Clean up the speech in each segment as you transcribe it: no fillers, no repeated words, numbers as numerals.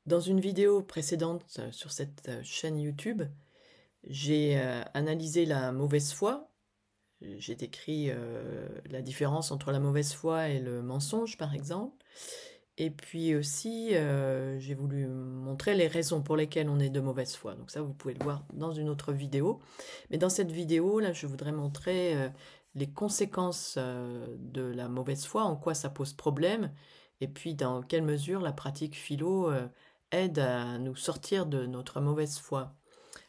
Dans une vidéo précédente sur cette chaîne YouTube, j'ai analysé la mauvaise foi. J'ai décrit la différence entre la mauvaise foi et le mensonge, par exemple. Et puis aussi, j'ai voulu montrer les raisons pour lesquelles on est de mauvaise foi. Donc ça, vous pouvez le voir dans une autre vidéo. Mais dans cette vidéo, là, je voudrais montrer les conséquences de la mauvaise foi, en quoi ça pose problème, et puis dans quelle mesure la pratique philo aide à nous sortir de notre mauvaise foi.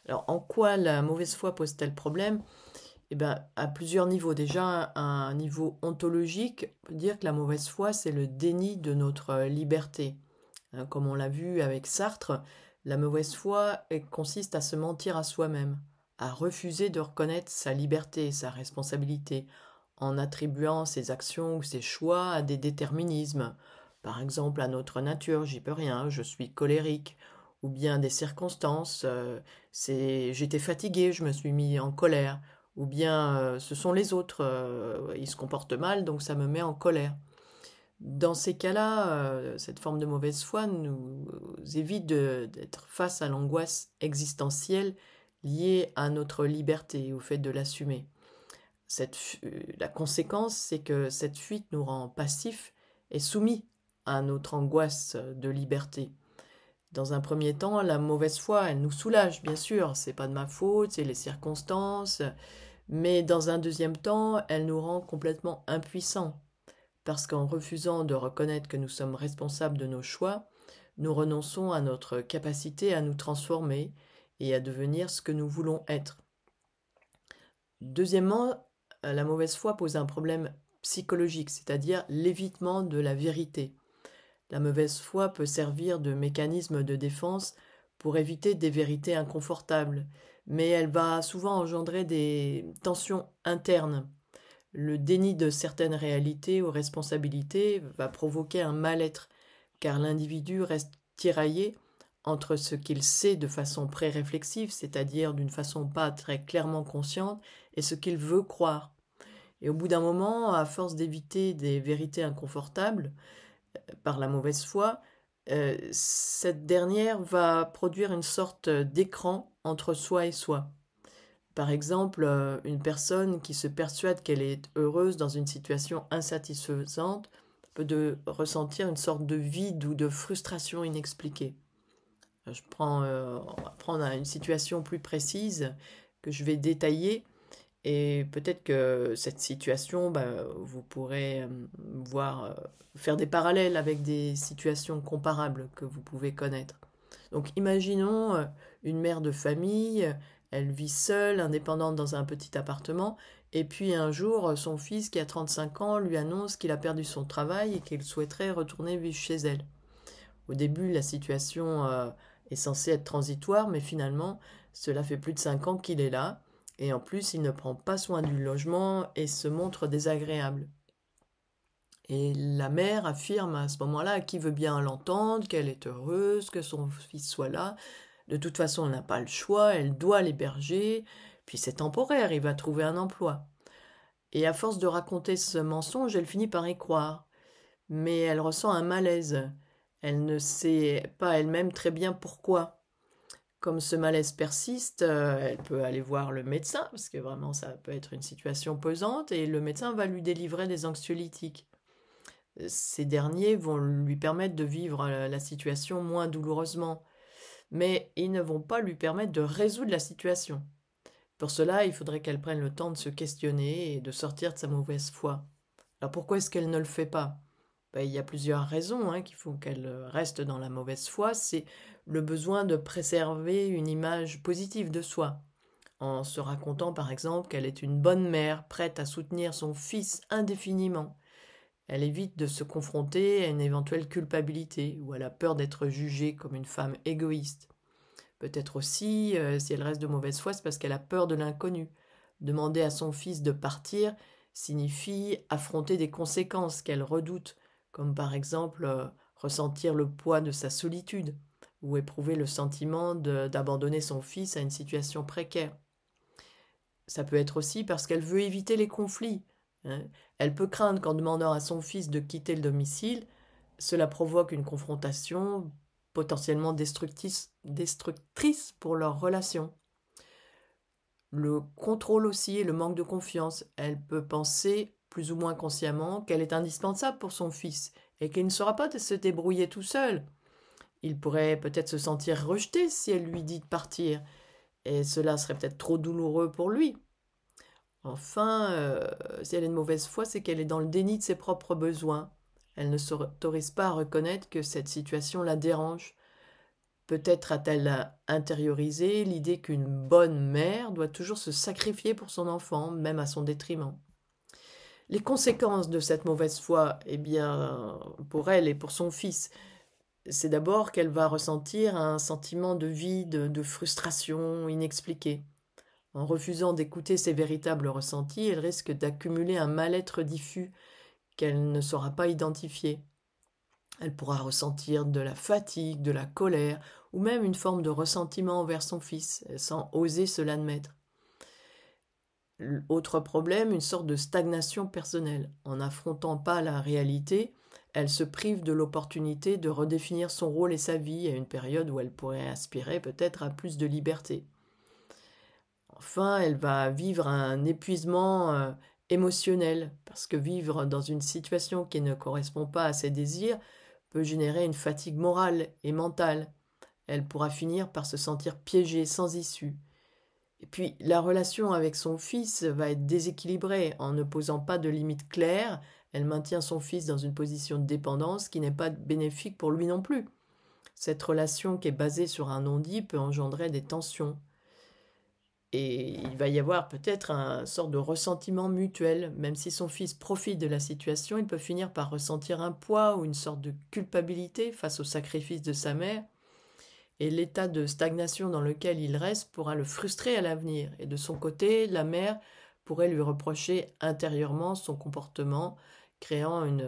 Alors, en quoi la mauvaise foi pose-t-elle problème? Eh ben, à plusieurs niveaux. Déjà, à un niveau ontologique, on peut dire que la mauvaise foi, c'est le déni de notre liberté. Hein, comme on l'a vu avec Sartre, la mauvaise foi consiste à se mentir à soi-même, à refuser de reconnaître sa liberté et sa responsabilité, en attribuant ses actions ou ses choix à des déterminismes. Par exemple, à notre nature, j'y peux rien, je suis colérique. Ou bien des circonstances, j'étais fatigué, je me suis mis en colère. Ou bien ce sont les autres, ils se comportent mal, donc ça me met en colère. Dans ces cas-là, cette forme de mauvaise foi nous évite d'être face à l'angoisse existentielle liée à notre liberté, au fait de l'assumer. La conséquence, c'est que cette fuite nous rend passifs et soumis à notre angoisse de liberté. Dans un premier temps, la mauvaise foi, elle nous soulage, bien sûr, c'est pas de ma faute, c'est les circonstances, mais dans un deuxième temps, elle nous rend complètement impuissants, parce qu'en refusant de reconnaître que nous sommes responsables de nos choix, nous renonçons à notre capacité à nous transformer et à devenir ce que nous voulons être. Deuxièmement, la mauvaise foi pose un problème psychologique, c'est-à-dire l'évitement de la vérité. La mauvaise foi peut servir de mécanisme de défense pour éviter des vérités inconfortables, mais elle va souvent engendrer des tensions internes. Le déni de certaines réalités ou responsabilités va provoquer un mal-être, car l'individu reste tiraillé entre ce qu'il sait de façon pré-réflexive, c'est-à-dire d'une façon pas très clairement consciente, et ce qu'il veut croire. Et au bout d'un moment, à force d'éviter des vérités inconfortables, par la mauvaise foi, cette dernière va produire une sorte d'écran entre soi et soi. Par exemple, une personne qui se persuade qu'elle est heureuse dans une situation insatisfaisante peut ressentir une sorte de vide ou de frustration inexpliquée. On va prendre une situation plus précise que je vais détailler et peut-être que cette situation, vous pourrez faire des parallèles avec des situations comparables que vous pouvez connaître. Donc imaginons une mère de famille, elle vit seule, indépendante dans un petit appartement, et puis un jour, son fils qui a 35 ans lui annonce qu'il a perdu son travail et qu'il souhaiterait retourner vivre chez elle. Au début, la situation est censée être transitoire, mais finalement, cela fait plus de 5 ans qu'il est là, et en plus, il ne prend pas soin du logement et se montre désagréable. Et la mère affirme à ce moment-là qu'il veut bien l'entendre, qu'elle est heureuse, que son fils soit là. De toute façon, elle n'a pas le choix, elle doit l'héberger, puis c'est temporaire, il va trouver un emploi. Et à force de raconter ce mensonge, elle finit par y croire. Mais elle ressent un malaise. Elle ne sait pas elle-même très bien pourquoi. Comme ce malaise persiste, elle peut aller voir le médecin, parce que vraiment ça peut être une situation pesante, et le médecin va lui délivrer des anxiolytiques. Ces derniers vont lui permettre de vivre la situation moins douloureusement, mais ils ne vont pas lui permettre de résoudre la situation. Pour cela, il faudrait qu'elle prenne le temps de se questionner et de sortir de sa mauvaise foi. Alors pourquoi est-ce qu'elle ne le fait pas? Il y a plusieurs raisons qui font qu'elle reste dans la mauvaise foi. C'est le besoin de préserver une image positive de soi, en se racontant par exemple qu'elle est une bonne mère, prête à soutenir son fils indéfiniment. Elle évite de se confronter à une éventuelle culpabilité ou elle a peur d'être jugée comme une femme égoïste. Peut-être aussi, si elle reste de mauvaise foi, c'est parce qu'elle a peur de l'inconnu. Demander à son fils de partir signifie affronter des conséquences qu'elle redoute, comme par exemple ressentir le poids de sa solitude ou éprouver le sentiment d'abandonner son fils à une situation précaire. Ça peut être aussi parce qu'elle veut éviter les conflits. Hein. Elle peut craindre qu'en demandant à son fils de quitter le domicile, cela provoque une confrontation potentiellement destructrices pour leur relation. Le contrôle aussi et le manque de confiance. Elle peut penser, plus ou moins consciemment, qu'elle est indispensable pour son fils et qu'il ne saura pas se débrouiller tout seul. Il pourrait peut-être se sentir rejeté si elle lui dit de partir, et cela serait peut-être trop douloureux pour lui. Enfin, si elle est de mauvaise foi, c'est qu'elle est dans le déni de ses propres besoins. Elle ne s'autorise pas à reconnaître que cette situation la dérange. Peut-être a-t-elle intériorisé l'idée qu'une bonne mère doit toujours se sacrifier pour son enfant, même à son détriment. Les conséquences de cette mauvaise foi, eh bien, pour elle et pour son fils, c'est d'abord qu'elle va ressentir un sentiment de vide, de frustration inexpliquée. En refusant d'écouter ses véritables ressentis, elle risque d'accumuler un mal-être diffus qu'elle ne saura pas identifier. Elle pourra ressentir de la fatigue, de la colère, ou même une forme de ressentiment envers son fils, sans oser se l'admettre. Autre problème, une sorte de stagnation personnelle. En n'affrontant pas la réalité, elle se prive de l'opportunité de redéfinir son rôle et sa vie à une période où elle pourrait aspirer peut-être à plus de liberté. Enfin, elle va vivre un épuisement émotionnel, parce que vivre dans une situation qui ne correspond pas à ses désirs peut générer une fatigue morale et mentale. Elle pourra finir par se sentir piégée, sans issue. Et puis, la relation avec son fils va être déséquilibrée. En ne posant pas de limites claires, elle maintient son fils dans une position de dépendance qui n'est pas bénéfique pour lui non plus. Cette relation qui est basée sur un non-dit peut engendrer des tensions. Et il va y avoir peut-être un sort de ressentiment mutuel. Même si son fils profite de la situation, il peut finir par ressentir un poids ou une sorte de culpabilité face au sacrifice de sa mère. Et l'état de stagnation dans lequel il reste pourra le frustrer à l'avenir. Et de son côté, la mère pourrait lui reprocher intérieurement son comportement, créant une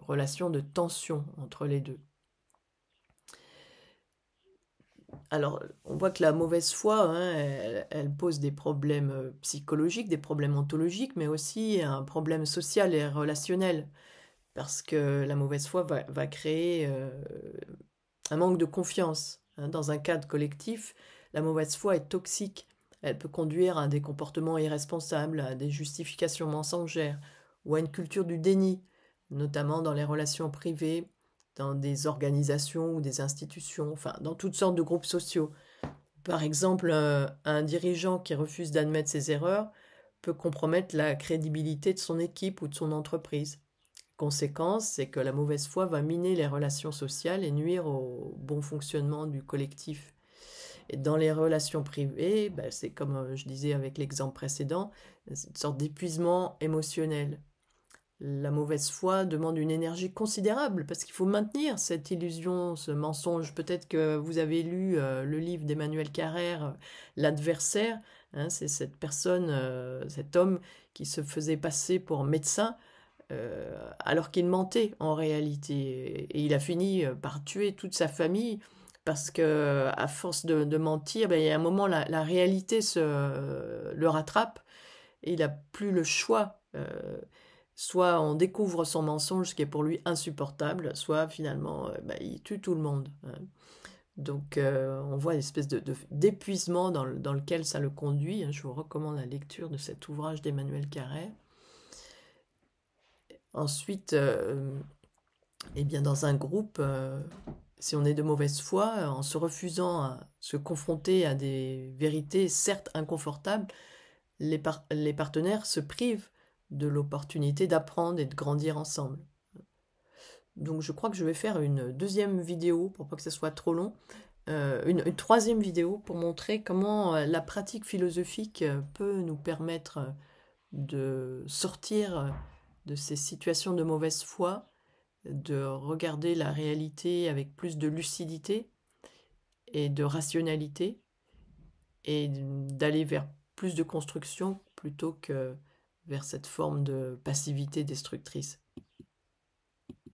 relation de tension entre les deux. Alors, on voit que la mauvaise foi, hein, elle pose des problèmes psychologiques, des problèmes ontologiques, mais aussi un problème social et relationnel, parce que la mauvaise foi va créer un manque de confiance. Hein. Dans un cadre collectif, la mauvaise foi est toxique. Elle peut conduire à des comportements irresponsables, à des justifications mensongères, ou à une culture du déni, notamment dans les relations privées, dans des organisations ou des institutions, enfin dans toutes sortes de groupes sociaux. Par exemple, un dirigeant qui refuse d'admettre ses erreurs peut compromettre la crédibilité de son équipe ou de son entreprise. Conséquence, c'est que la mauvaise foi va miner les relations sociales et nuire au bon fonctionnement du collectif. Et dans les relations privées, c'est comme je disais avec l'exemple précédent, c'est une sorte d'épuisement émotionnel. La mauvaise foi demande une énergie considérable parce qu'il faut maintenir cette illusion, ce mensonge. Peut-être que vous avez lu le livre d'Emmanuel Carrère, L'adversaire. Hein, c'est cette personne, cet homme qui se faisait passer pour médecin alors qu'il mentait en réalité. Et il a fini par tuer toute sa famille parce que à force de mentir, il y a un moment la réalité le rattrape et il n'a plus le choix. Soit on découvre son mensonge, ce qui est pour lui insupportable, soit finalement il tue tout le monde. Hein. Donc on voit une espèce d'épuisement dans lequel ça le conduit. Hein. Je vous recommande la lecture de cet ouvrage d'Emmanuel Carrère. Ensuite, eh bien dans un groupe, si on est de mauvaise foi, en se refusant à se confronter à des vérités certes inconfortables, les partenaires se privent de l'opportunité d'apprendre et de grandir ensemble. Donc je crois que je vais faire une deuxième vidéo, pour pas que ce soit trop long, une troisième vidéo pour montrer comment la pratique philosophique peut nous permettre de sortir de ces situations de mauvaise foi, de regarder la réalité avec plus de lucidité et de rationalité, et d'aller vers plus de construction plutôt que vers cette forme de passivité destructrice.